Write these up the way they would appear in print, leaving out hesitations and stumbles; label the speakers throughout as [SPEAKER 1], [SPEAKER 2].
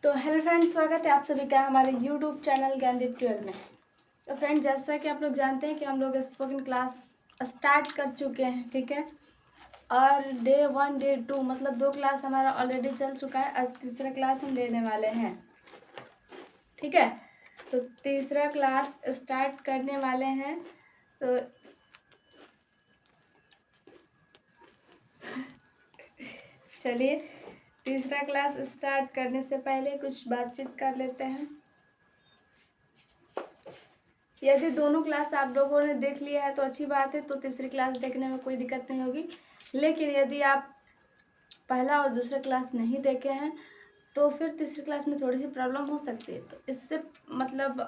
[SPEAKER 1] तो hello friends, स्वागत है आप सभी का हमारे यूट्यूब चैनल ज्ञानदीप 12 में। तो फ्रेंड्स, जैसा कि आप लोग जानते हैं कि हम लोग स्पोकन क्लास स्टार्ट कर चुके हैं, ठीक है। और डे 1 डे 2 मतलब 2 क्लास हमारा ऑलरेडी चल चुका है और तीसरा क्लास हम लेने वाले हैं, ठीक है। तो तीसरा क्लास स्टार्ट करने वाले हैं। तो चलिए, तीसरा क्लास स्टार्ट करने से पहले कुछ बातचीत कर लेते हैं। यदि दोनों क्लास आप लोगों ने देख लिया है तो अच्छी बात है, तो तीसरी क्लास देखने में कोई दिक्कत नहीं होगी। लेकिन यदि आप पहला और दूसरा क्लास नहीं देखे हैं तो फिर तीसरी क्लास में थोड़ी सी प्रॉब्लम हो सकती है। तो इससे मतलब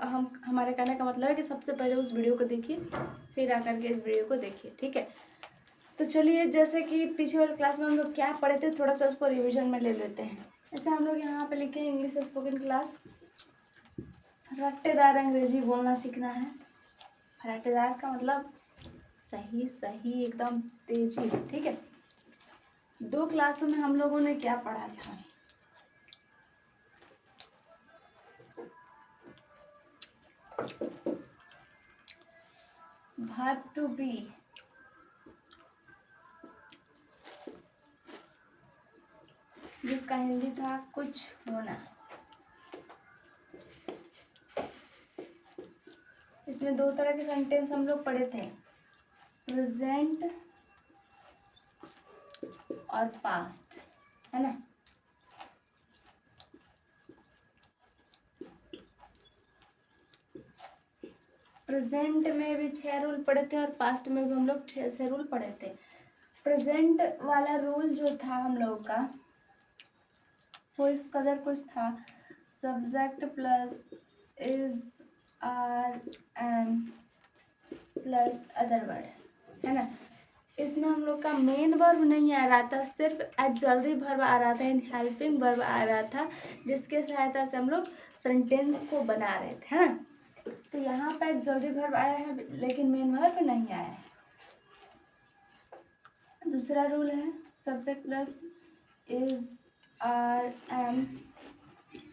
[SPEAKER 1] हमारे कहने का मतलब है कि सबसे पहले उस वीडियो को देखिए, फिर आकर के इस वीडियो को देखिए, ठीक है। तो चलिए, जैसे कि पिछले वाली क्लास में हम लोग क्या पढ़े थे, थोड़ा सा उसको रिविजन में ले लेते हैं। जैसे हम लोग यहाँ पे लिखे इंग्लिश स्पोकन क्लास, रट्टेदार अंग्रेजी बोलना सीखना है। रट्टेदार का मतलब सही सही एकदम तेजी, ठीक है। 2 क्लासों में हम लोगों ने क्या पढ़ा था? वर्ब टू बी, जिसका हिंदी था कुछ होना। इसमें 2 तरह के सेंटेंस हम लोग पढ़े थे, प्रेजेंट और पास्ट, है ना। प्रेजेंट में भी 6 रूल पढ़े थे और पास्ट में भी हम लोग 6 रूल पढ़े थे। प्रेजेंट वाला रूल जो था हम लोग का, वो इस कदर कुछ था, subject plus is are am plus other word, है ना। इसमें हम लोग का मेन वर्ब नहीं आ रहा था, सिर्फ एक्सॉक्सिलरी वर्ब आ रहा था, हेल्पिंग वर्ब आ रहा था, जिसके सहायता से हम लोग सेंटेंस को बना रहे थे, है ना। तो यहाँ पे एक्सॉक्सिलरी वर्ब आया है लेकिन मेन वर्ब नहीं आया है। दूसरा रूल है subject plus is are am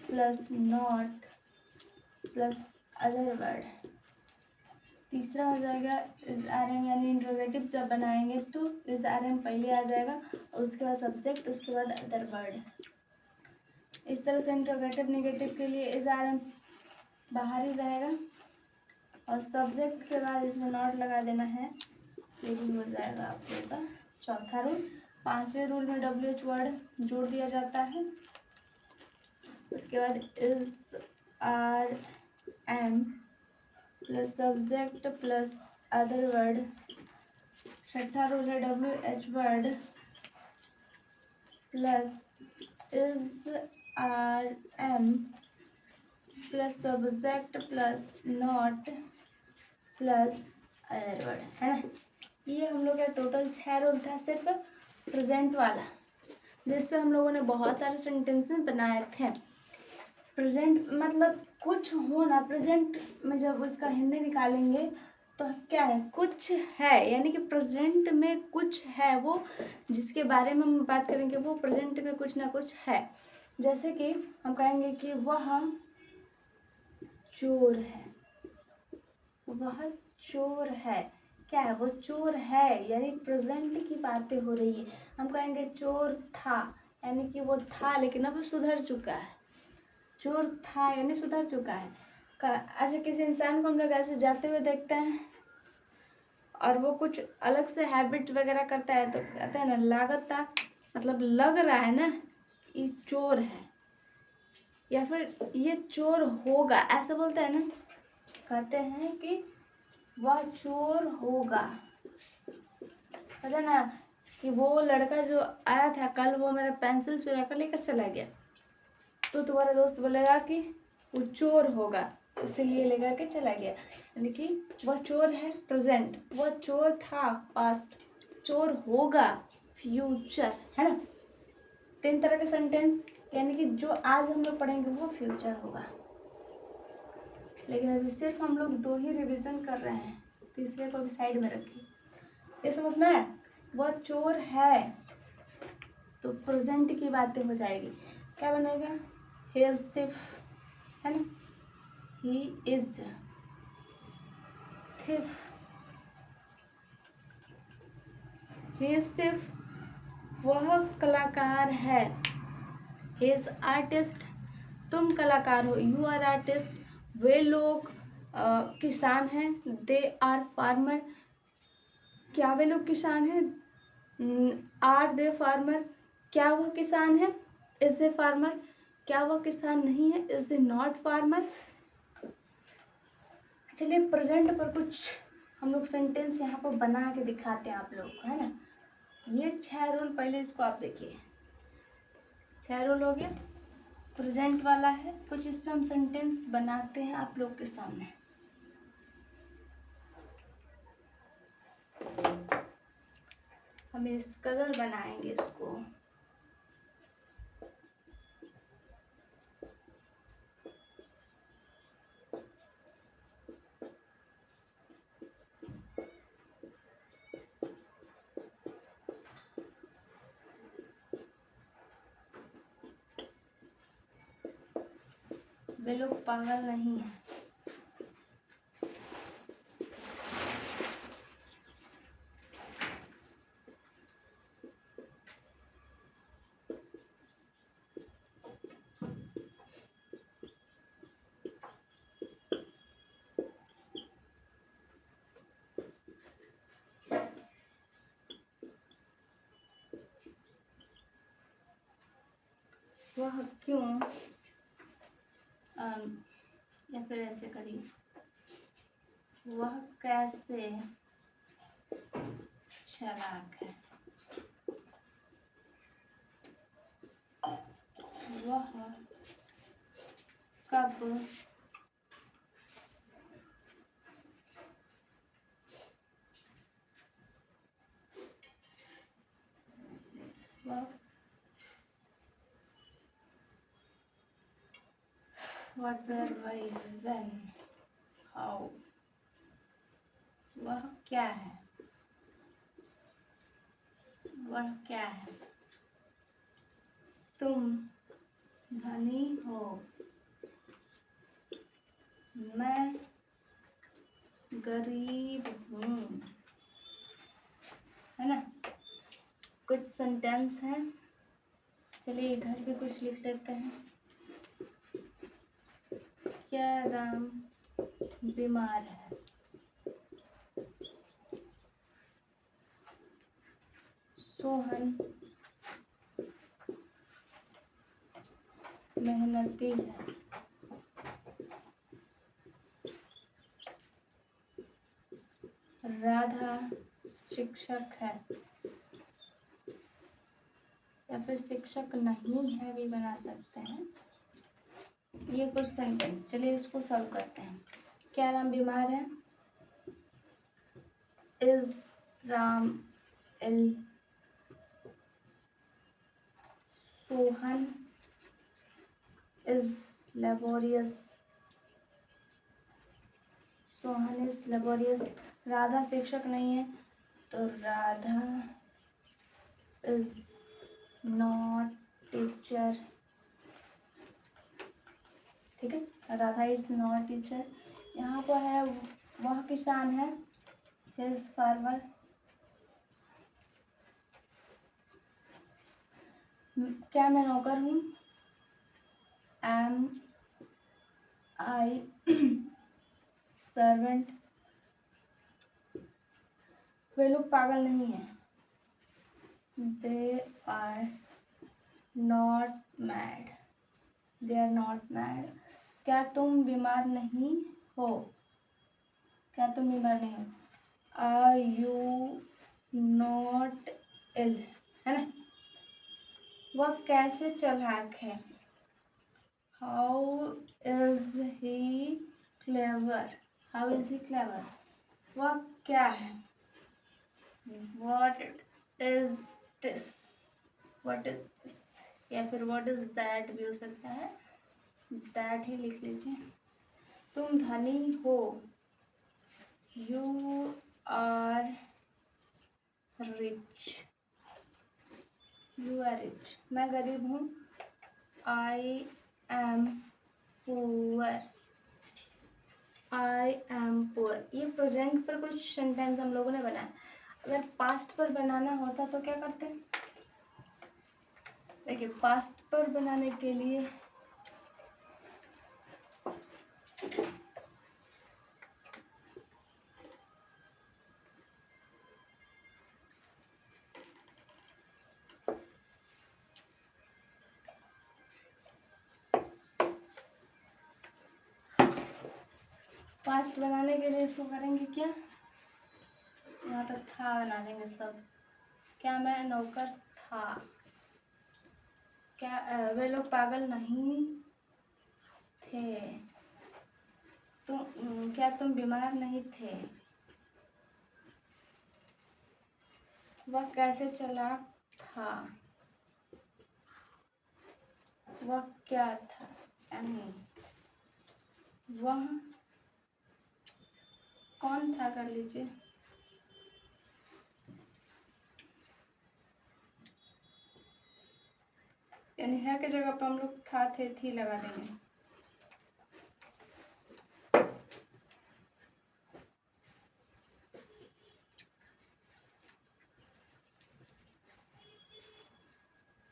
[SPEAKER 1] plus not plus other word. तीसरा हो जाएगा इज आर एम, यानी इंट्रोगेटिव जब बनाएंगे तो इज आर एम पहले आ जाएगा और उसके बाद सब्जेक्ट, उसके बाद अदर वर्ड। इस तरह से इंट्रोगेटिव नेगेटिव के लिए इज आर एम बाहर ही रहेगा और सब्जेक्ट के बाद इसमें नॉट लगा देना है, ये भी हो जाएगा आप लोगों का चौथा रूल। 5वें रूल में WH वर्ड जोड़ दिया जाता है, उसके बाद is are am plus subject plus other word. छठा रूल है WH word plus is are am plus subject plus not plus other word, है ना। ये हम लोग का टोटल 6 रूल था, सिर्फ प्रेजेंट वाला, जिस पे हम लोगों ने बहुत सारे सेंटेंसेस बनाए थे। प्रेजेंट मतलब कुछ होना, प्रेजेंट में जब उसका हिंदी निकालेंगे तो क्या है, कुछ है, यानी कि प्रेजेंट में कुछ है, वो जिसके बारे में हम बात करेंगे वो प्रेजेंट में कुछ ना कुछ है। जैसे कि हम कहेंगे कि वह चोर है, वह चोर है, क्या है, वो चोर है, यानी प्रेजेंट की बातें हो रही है। हम कहेंगे चोर था, यानी कि वो था लेकिन अब सुधर चुका है। चोर था यानी सुधर चुका है। अच्छा, किसी इंसान को हम लोग ऐसे जाते हुए देखते हैं और वो कुछ अलग से हैबिट वगैरह करता है तो कहते हैं ना लागता, मतलब लग रहा है ना ये चोर है, या फिर ये चोर होगा, ऐसा बोलते हैं ना, कहते हैं कि वह चोर होगा। पता ना कि वो लड़का जो आया था कल, वो मेरा पेंसिल चुरा कर लेकर चला गया, तो तुम्हारा दोस्त बोलेगा कि वो चोर होगा, इसलिए लेकर के चला गया, यानी कि वह चोर है प्रेजेंट, वह चोर था पास्ट, चोर होगा फ्यूचर, है ना। 3 तरह के सेंटेंस, यानी कि जो आज हम लोग पढ़ेंगे वो फ्यूचर होगा। लेकिन अभी सिर्फ हम लोग 2 ही रिवीजन कर रहे हैं, तीसरे को भी साइड में रखिए। ये समझ में है, वह चोर है तो प्रेजेंट की बातें हो जाएगी, क्या बनेगा, ही इज थिफ, है ना, he is thief, he is thief, वह कलाकार है। ही इज आर्टिस्ट, तुम कलाकार हो, यू आर आर्टिस्ट। वे लोग किसान हैं, दे आर फार्मर, क्या वे लोग किसान हैं, आर दे फार्मर, क्या वह किसान है, इज ए फार्मर, क्या वह किसान नहीं है, इज ए नॉट फार्मर। चलिए प्रेजेंट पर कुछ हम लोग सेंटेंस यहाँ पर बना के दिखाते हैं आप लोग को, है ना। ये 6 रूल, पहले इसको आप देखिए, 6 रूल हो गया, प्रेजेंट वाला है। कुछ इसमें हम सेंटेंस बनाते हैं आप लोग के सामने। हम इस कदर बनाएंगे इसको। वे लोग पागल नहीं है। वह क्यों, या फिर ऐसे करिए, वह कैसे चालाक है, वह कब वह what, where, why, when, how, वह क्या है, वह क्या है, तुम धनी हो, मैं गरीब हूँ, है ना। कुछ सेंटेंस हैं, चलिए इधर भी कुछ लिख लेते हैं। क्या राम बीमार है, सोहन मेहनती है, राधा शिक्षक है, या फिर शिक्षक नहीं है भी बना सकते हैं। ये कुछ सेंटेंस, चलिए इसको सॉल्व करते हैं। क्या राम बीमार है, is Ram ill, Sohan is laborious, Sohan is laborious, Radha शिक्षक नहीं है तो राधा इज नॉट टीचर, ठीक है, राधा इज नॉट टीचर। यहाँ पर है वह किसान है, हिज फार्मर, क्या मैं नौकर हूँ, एम आई सर्वेंट, वे लोग पागल नहीं है, they are not mad, they are not mad. क्या तुम बीमार नहीं हो, क्या तुम बीमार नहीं हो, आर यू नॉट इल, है ना। वह कैसे चालाक है, how is he clever, how is he clever. वह क्या है, what is this, what is this, या फिर व्हाट इज दैट भी हो सकता है, दैट ही लिख लीजिए। तुम धनी हो, you are rich, you are rich. मैं गरीब हूँ, I am poor, I am poor. ये प्रेजेंट पर कुछ सेंटेंस हम लोगों ने बनाया। अगर पास्ट पर बनाना होता तो क्या करते हैं? देखिए, पास्ट पर बनाने के लिए पास्ट बनाने के लिए इसको करेंगे क्या, यहाँ पर था बना देंगे सब। क्या मैं नौकर था, क्या वे लोग पागल नहीं थे, तुम क्या तुम बीमार नहीं थे, वह कैसे चालाक था, वह क्या था, यानी वह कौन था कर लीजिए। यानी है की जगह पर हम लोग था थे थी लगा देंगे।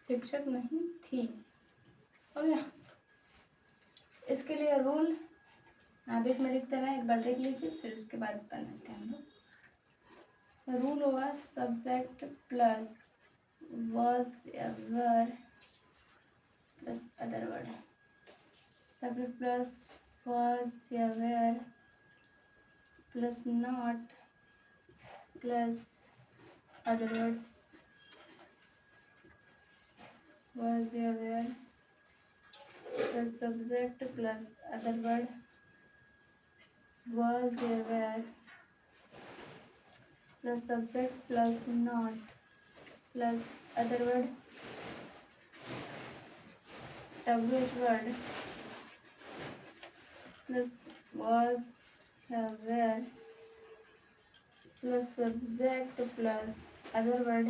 [SPEAKER 1] शिक्षक नहीं थी, हो गया। इसके लिए रूल आप इसमें लिखते रहे, एक बार देख लीजिए, फिर उसके बाद बनाते हैं हम लोग। रूल होगा subject plus was ever plus other word, subject plus was ever plus not plus other word, was ever plus subject plus other word, was ever plus subject plus not plus other word, WH word plus was ever plus subject plus other word.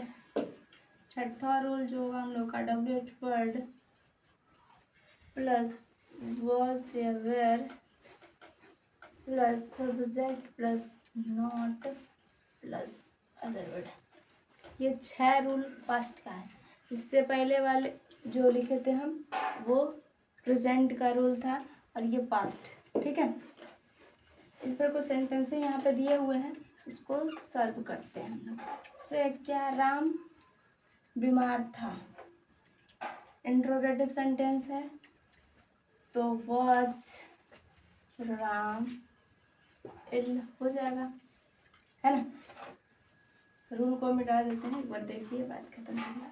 [SPEAKER 1] छठा rule जो होगा हम लोग का WH word plus was ever plus subject plus not plus other word. ये 6 rule past का है। इससे पहले वाले जो लिखे थे हम वो प्रेजेंट का रूल था और ये पास्ट, ठीक है। इस पर कुछ सेंटेंसेस यहाँ पे दिए हुए हैं, इसको सॉल्व करते हैं हम लोग। से क्या राम बीमार था, इंट्रोगेटिव सेंटेंस है तो was राम इल हो जाएगा, है ना। रूल को मिटा देते हैं, एक बार देखिए बात खत्म हो गया।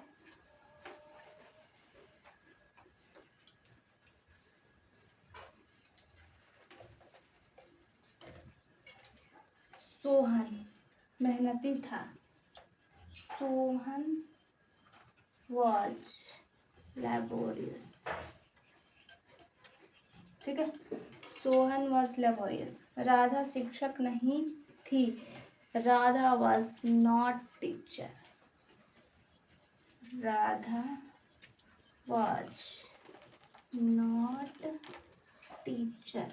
[SPEAKER 1] सोहन मेहनती था, सोहन was laborious, ठीक है। Sohan was laborious। राधा शिक्षक नहीं थी, Radha was not teacher, Radha was not teacher।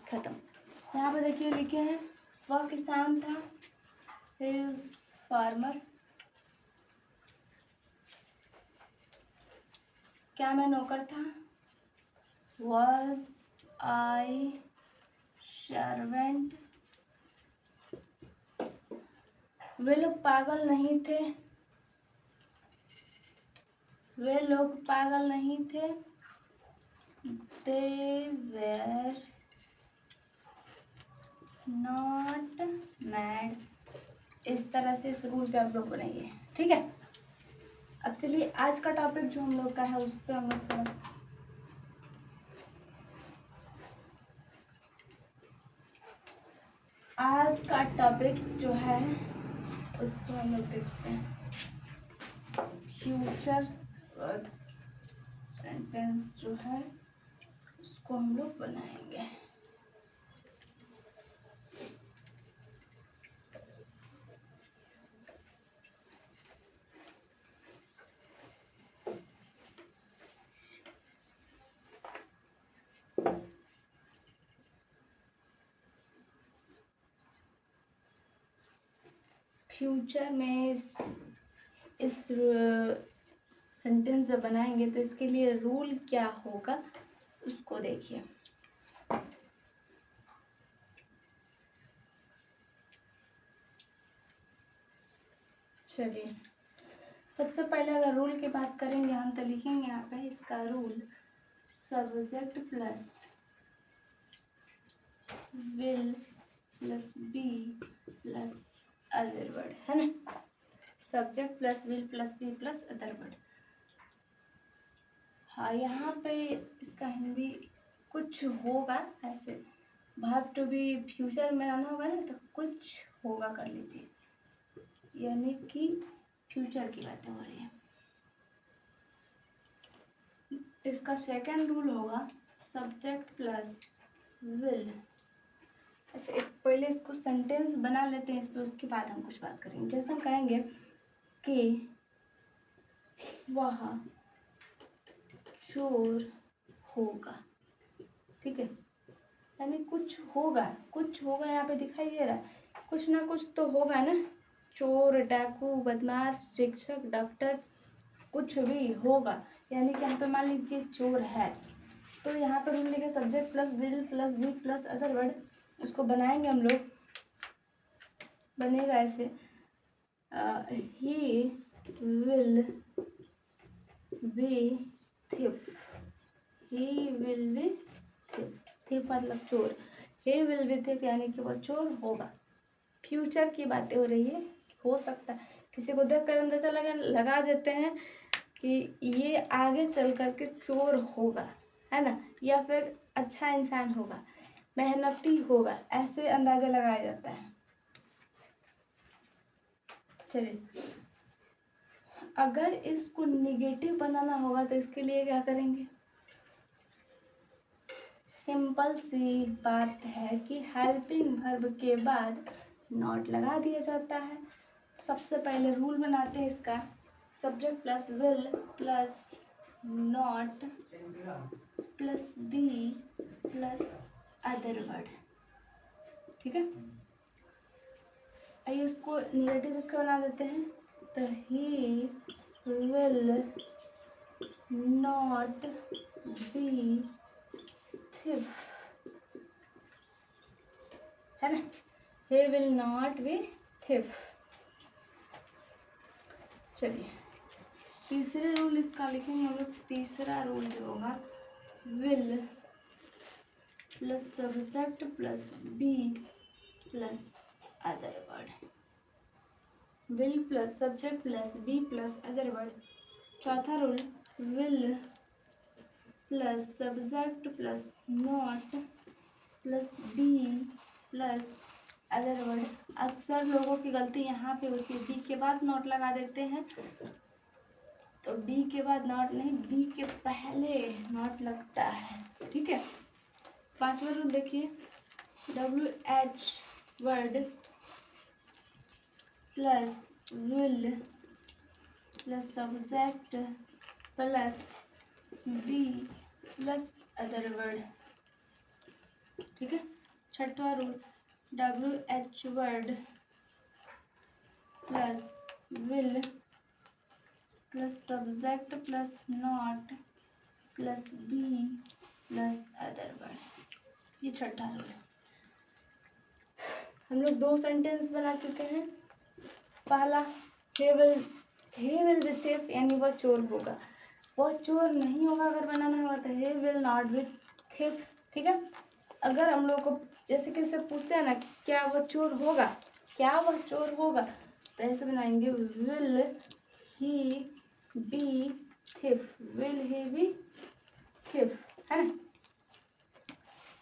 [SPEAKER 1] खत्म। यहाँ पे देखिए लिखे हैं वह किसान था, इज फार्मर। क्या मैं नौकर था, was I servant। वे लोग पागल नहीं थे, वे लोग पागल नहीं थे, they were not mad। इस तरह से इस रूल पे आप लोग बनाइए, ठीक है। अब चलिए आज का टॉपिक जो हम लोग का है उस पर हम लोग थोड़ा आज का टॉपिक जो है उसको हम लोग देखते हैं। फ्यूचर्स सेंटेंस जो है उसको हम लोग बनाएंगे। फ्यूचर में इस सेंटेंस जब बनाएंगे तो इसके लिए रूल क्या होगा उसको देखिए। चलिए, सबसे पहले अगर रूल की बात करेंगे हम तो लिखेंगे यहाँ पे इसका rule subject plus will plus be plus other word, है ना। Subject plus will plus be plus other word. हाँ, यहाँ पे इसका हिंदी कुछ होगा ऐसे, भाव टू बी फ्यूचर में आना होगा ना, तो कुछ होगा कर लीजिए, यानी कि फ्यूचर की बातें हो रही है। इसका सेकंड रूल होगा सब्जेक्ट प्लस विल। अच्छा, एक पहले इसको सेंटेंस बना लेते हैं इस पर, उसके बाद हम कुछ बात करेंगे। जैसे हम कहेंगे कि वह चोर होगा, ठीक है, यानी कुछ होगा, कुछ होगा यहाँ पे दिखाई दे रहा है, कुछ ना कुछ तो होगा ना। चोर, डाकू, बदमाश, शिक्षक, डॉक्टर, कुछ भी होगा, यानी कि यहाँ पे मान लीजिए चोर है, तो यहाँ पर रूल लिखे subject plus will plus be plus other word. उसको बनाएंगे हम लोग, बनेगा ऐसे ही विल बी थिफ, ही विल बी थिफ, थिफ मतलब चोर, ही विल बी थिफ यानी कि वो चोर होगा। फ्यूचर की बातें हो रही है, हो सकता है किसी को देख कर अंदाजा लगा देते हैं कि ये आगे चल कर के चोर होगा, है ना, या फिर अच्छा इंसान होगा, मेहनती होगा, ऐसे अंदाजा लगाया जाता है। चलिए, अगर इसको निगेटिव बनाना होगा तो इसके लिए क्या करेंगे। सिंपल सी बात है कि हेल्पिंग वर्ब के बाद नॉट लगा दिया जाता है। सबसे पहले रूल बनाते हैं इसका, subject plus will plus not plus be plus other word, ठीक है। आइए इसको निगेटिव इसका बना देते हैं, तो he will not be thief, है ना, he will not be thief। चलिए, तीसरे रूल इसका लिखेंगे हम लोग। तीसरा रूल जो होगा will plus subject plus be plus other word, will plus subject plus be plus other word. चौथा rule will plus subject plus not plus be plus other word. अक्सर लोगों की गलती यहाँ पे होती है, बी के बाद नॉट लगा देते हैं, तो बी के बाद नॉट नहीं, बी के पहले नॉट लगता है, ठीक है। पांचवा रूल देखिए, WH word plus will plus subject plus be plus other word, ठीक है। छठवा rule WH word plus will plus subject plus not plus be plus other word, ये छठा रूल है। हम लोग दो सेंटेंस बना चुके हैं। पहला, he will be thief यानी वह चोर होगा, वह चोर नहीं होगा अगर बनाना होगा तो he will not be thief, ठीक है। अगर हम लोग को जैसे कि इससे पूछते हैं ना क्या वह चोर होगा, क्या वह चोर होगा, तो ऐसे बनाएंगे will he be thief, will he be thief, है ना।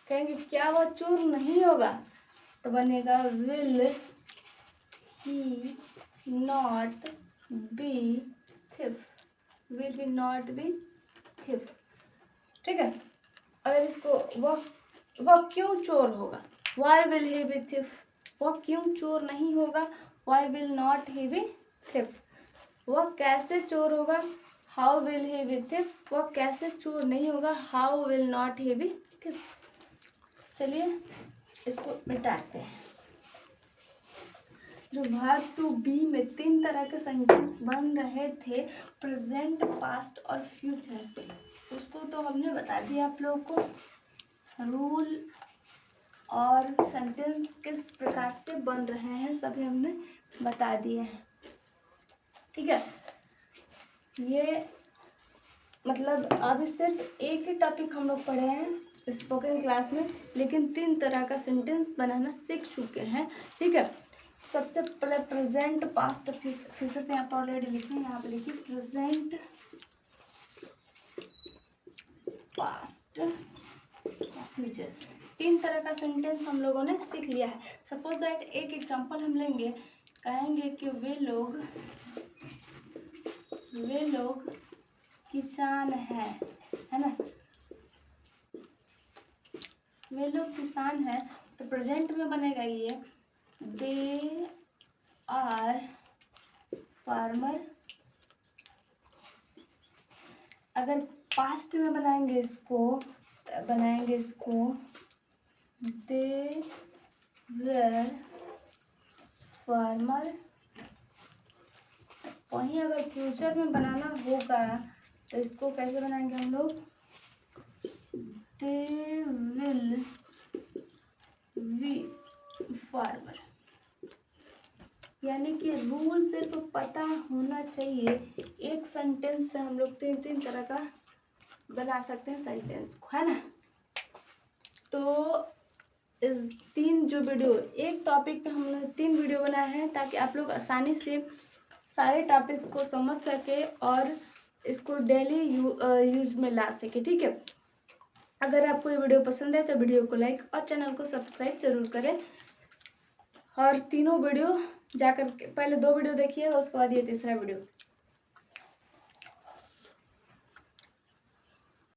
[SPEAKER 1] कहेंगे क्या वह चोर नहीं होगा, तो बनेगा will he not be thief, will he not be thief, ठीक है। अगर इसको वह क्यों चोर होगा, why will he be thief, वह क्यों चोर नहीं होगा, why will not he be thief। वह कैसे चोर होगा, how will he be thief, वह कैसे चोर नहीं होगा, how will not he be thief। चलिए इसको मिटाते हैं। जो वर्ब टू बी में 3 तरह के सेंटेंस बन रहे थे, प्रेजेंट, पास्ट और फ्यूचर, उसको तो हमने बता दिया आप लोगों को। रूल और सेंटेंस किस प्रकार से बन रहे हैं सभी हमने बता दिए हैं, ठीक है। ये मतलब अभी सिर्फ एक ही टॉपिक हम लोग पढ़े हैं स्पोकन क्लास में, लेकिन 3 तरह का सेंटेंस बनाना सीख चुके हैं, ठीक है। सबसे पहले प्रेजेंट, पास्ट, फ्यूचर, तो यहाँ पर ऑलरेडी लिखे हैं, यहाँ पे लिखिए प्रेजेंट, पास्ट, फ्यूचर, 3 तरह का सेंटेंस हम लोगों ने सीख लिया है। सपोज दैट एक एग्जांपल हम लेंगे, कहेंगे कि वे लोग किसान हैं, है ना, वे लोग किसान हैं, तो प्रेजेंट में बनेगा ये दे आर फार्मर। अगर पास्ट में बनाएंगे इसको दे वेर फार्मर। वहीं अगर फ्यूचर में बनाना होगा तो इसको कैसे बनाएंगे हम लोग, दे विल बी फार्मर। यानी कि रूल सिर्फ पता होना चाहिए, एक सेंटेंस से हम लोग 3 तरह का बना सकते हैं सेंटेंस को, है ना। तो इस 3 जो वीडियो, एक टॉपिक पे हमने 3 वीडियो बनाए हैं ताकि आप लोग आसानी से सारे टॉपिक्स को समझ सके और इसको डेली यूज में ला सके, ठीक है। अगर आपको ये वीडियो पसंद है तो वीडियो को लाइक और चैनल को सब्सक्राइब जरूर करें। और तीनों वीडियो जाकर के पहले 2 वीडियो देखिएगा, उसके बाद ये तीसरा वीडियो